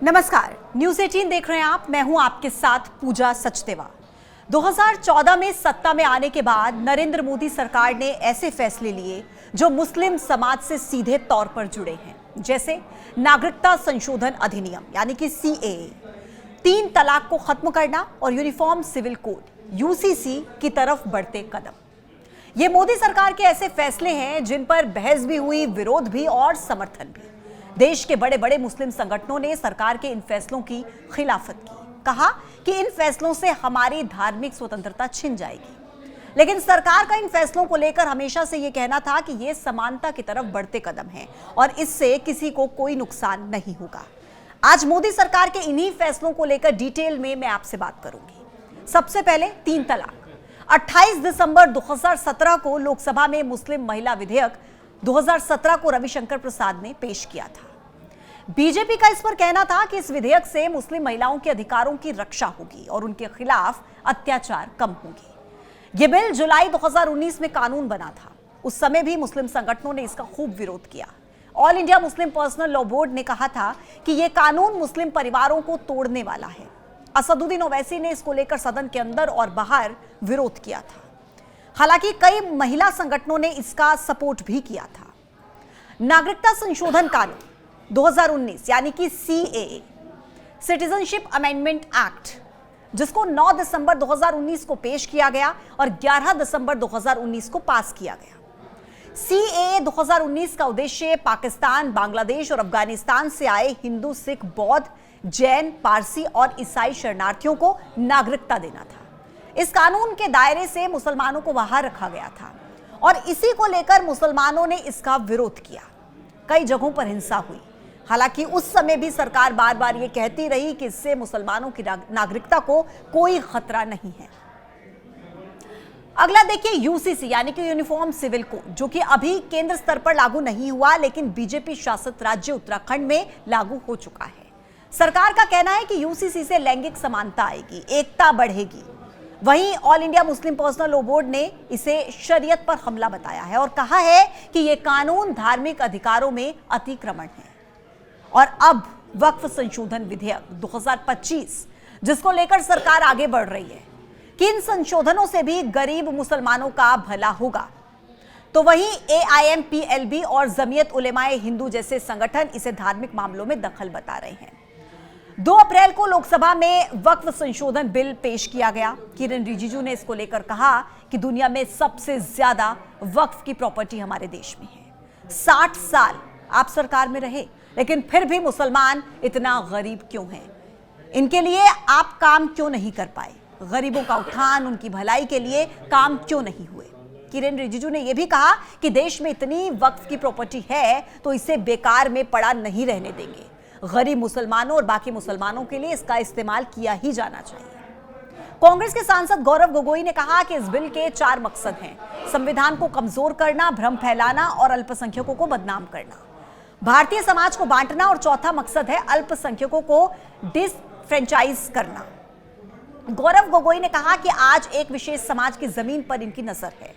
नमस्कार, न्यूज 18 देख रहे हैं आप। मैं हूं आपके साथ पूजा सचदेवा। 2014 में सत्ता में आने के बाद नरेंद्र मोदी सरकार ने ऐसे फैसले लिए जो मुस्लिम समाज से सीधे तौर पर जुड़े हैं, जैसे नागरिकता संशोधन अधिनियम यानी कि सीएए, 3 तलाक को खत्म करना और यूनिफॉर्म सिविल कोड यूसीसी की तरफ बढ़ते कदम। ये मोदी सरकार के ऐसे फैसले हैं जिन पर बहस भी हुई, विरोध भी और समर्थन भी। देश के बड़े बड़े मुस्लिम संगठनों ने सरकार के इन फैसलों की खिलाफत की, कहा कि इन फैसलों से हमारी धार्मिक स्वतंत्रता छिन जाएगी। लेकिन सरकार का इन फैसलों को लेकर हमेशा से यह कहना था कि ये समानता की तरफ बढ़ते कदम हैं और इससे किसी को कोई नुकसान नहीं होगा। आज मोदी सरकार के इन्हीं फैसलों को लेकर डिटेल में मैं आपसे बात करूंगी। सबसे पहले 3 तलाक। 28 दिसंबर 2017 को लोकसभा में मुस्लिम महिला विधेयक 2017 को रविशंकर प्रसाद ने पेश किया था। बीजेपी का इस पर कहना था कि इस विधेयक से मुस्लिम महिलाओं के अधिकारों की रक्षा होगी और उनके खिलाफ अत्याचार कम होंगे। यह बिल जुलाई 2019 में कानून बना था। उस समय भी मुस्लिम संगठनों ने इसका खूब विरोध किया। All India Muslim personal law board ने कहा था कि यह कानून मुस्लिम परिवारों को तोड़ने वाला है। असदुद्दीन ओवैसी ने इसको लेकर सदन के अंदर और बाहर विरोध किया था। हालांकि कई महिला संगठनों ने इसका सपोर्ट भी किया था। नागरिकता संशोधन कानून 2019 यानी कि सीएए, सिटीजनशिप अमेंडमेंट एक्ट, जिसको 9 दिसंबर 2019 को पेश किया गया और 11 दिसंबर 2019 को पास किया गया। सीएए 2019 का उद्देश्य पाकिस्तान, बांग्लादेश और अफगानिस्तान से आए हिंदू, सिख, बौद्ध, जैन, पारसी और ईसाई शरणार्थियों को नागरिकता देना था। इस कानून के दायरे से मुसलमानों को बाहर रखा गया था और इसी को लेकर मुसलमानों ने इसका विरोध किया। कई जगहों पर हिंसा हुई। हालांकि उस समय भी सरकार बार बार ये कहती रही कि इससे मुसलमानों की नागरिकता को कोई खतरा नहीं है। अगला देखिए यूसीसी यानी कि यूनिफॉर्म सिविल कोड, जो कि अभी केंद्र स्तर पर लागू नहीं हुआ लेकिन बीजेपी शासित राज्य उत्तराखंड में लागू हो चुका है। सरकार का कहना है कि यूसीसी से लैंगिक समानता आएगी, एकता बढ़ेगी। वहीं all India Muslim personal law board ने इसे शरीयत पर हमला बताया है और कहा है कि यह कानून धार्मिक अधिकारों में अतिक्रमण है। और अब वक्फ संशोधन विधेयक 2025, जिसको लेकर सरकार आगे बढ़ रही है कि इन संशोधनों से भी गरीब मुसलमानों का भला होगा, तो वहीं AIMPLB और जमीयत उलेमाए हिंदू जैसे संगठन इसे धार्मिक मामलों में दखल बता रहे हैं। 2 अप्रैल को लोकसभा में वक्फ संशोधन बिल पेश किया गया। किरण रिजिजू ने इसको लेकर कहा कि दुनिया में सबसे ज्यादा वक्फ की प्रॉपर्टी हमारे देश में है। 60 साल आप सरकार में रहे लेकिन फिर भी मुसलमान इतना गरीब क्यों हैं? इनके लिए आप काम क्यों नहीं कर पाए? गरीबों का उत्थान, उनकी भलाई के लिए काम क्यों नहीं हुए? किरण रिजिजू ने यह भी कहा कि देश में इतनी वक्फ की प्रॉपर्टी है तो इसे बेकार में पड़ा नहीं रहने देंगे। गरीब मुसलमानों और बाकी मुसलमानों के लिए इसका इस्तेमाल किया ही जाना चाहिए। कांग्रेस के सांसद गौरव गोगोई ने कहा कि इस बिल के 4 मकसद हैं: संविधान को कमजोर करना, भ्रम फैलाना और अल्पसंख्यकों को बदनाम करना, भारतीय समाज को बांटना और चौथा मकसद है अल्पसंख्यकों को डिसफ्रेंचाइज करना। गौरव गोगोई ने कहा कि आज एक विशेष समाज की जमीन पर इनकी नजर है।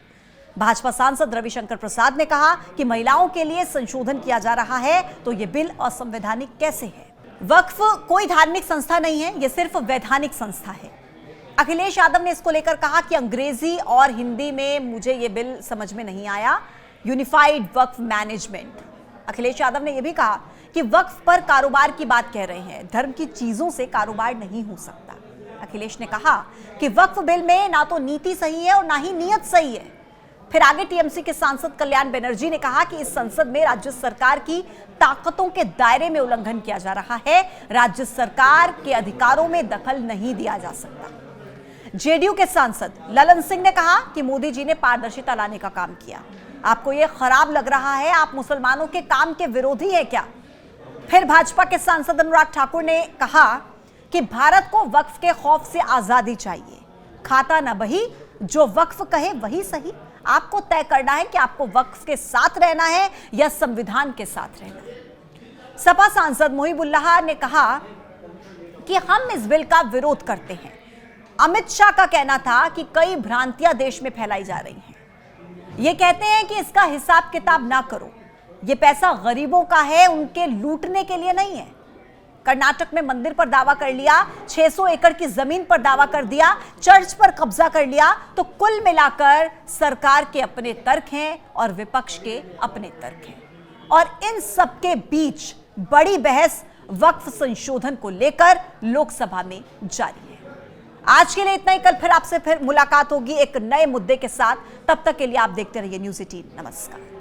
भाजपा सांसद रविशंकर प्रसाद ने कहा कि महिलाओं के लिए संशोधन किया जा रहा है तो यह बिल असंवैधानिक कैसे है? वक्फ कोई धार्मिक संस्था नहीं है, यह सिर्फ वैधानिक संस्था है। अखिलेश यादव ने इसको लेकर कहा कि अंग्रेजी और हिंदी में मुझे यह बिल समझ में नहीं आया। यूनिफाइड वक्फ मैनेजमेंट। अखिलेश यादव ने यह भी कहा कि वक्फ पर कारोबार की बात कह रहे हैं, धर्म की चीजों से कारोबार नहीं हो सकता। अखिलेश ने कहा कि वक्फ बिल में ना तो नीति सही है और ना ही नीयत सही है। फिर आगे टीएमसी के सांसद कल्याण बनर्जी ने कहा कि इस संसद में राज्य सरकार की ताकतों के दायरे में उल्लंघन किया जा रहा है। राज्य सरकार के अधिकारों में दखल नहीं दिया जा सकता। जेडीयू के सांसद ललन सिंह ने कहा कि मोदी जी ने पारदर्शिता लाने का काम किया। आपको यह खराब लग रहा है? आप मुसलमानों के काम के विरोधी है क्या? फिर भाजपा के सांसद अनुराग ठाकुर ने कहा कि भारत को वक्फ के खौफ से आजादी चाहिए। खाता न बही, जो वक्फ कहे वही सही। आपको तय करना है कि आपको वक्फ के साथ रहना है या संविधान के साथ रहना है। सपा सांसद मोहिबुल्लाह ने कहा कि हम इस बिल का विरोध करते हैं। अमित शाह का कहना था कि कई भ्रांतियां देश में फैलाई जा रही हैं। ये कहते हैं कि इसका हिसाब किताब ना करो, ये पैसा गरीबों का है, उनके लूटने के लिए नहीं है। कर्नाटक में मंदिर पर दावा कर लिया, 600 एकड़ की जमीन पर दावा कर दिया, चर्च पर कब्जा कर लिया। तो कुल मिलाकर सरकार के अपने तर्क हैं और विपक्ष के अपने तर्क हैं, और इन सबके बीच बड़ी बहस वक्फ संशोधन को लेकर लोकसभा में जारी है। आज के लिए इतना ही। कल फिर आपसे मुलाकात होगी एक नए मुद्दे के साथ। तब तक के लिए आप देखते रहिए न्यूज़ 18। नमस्कार।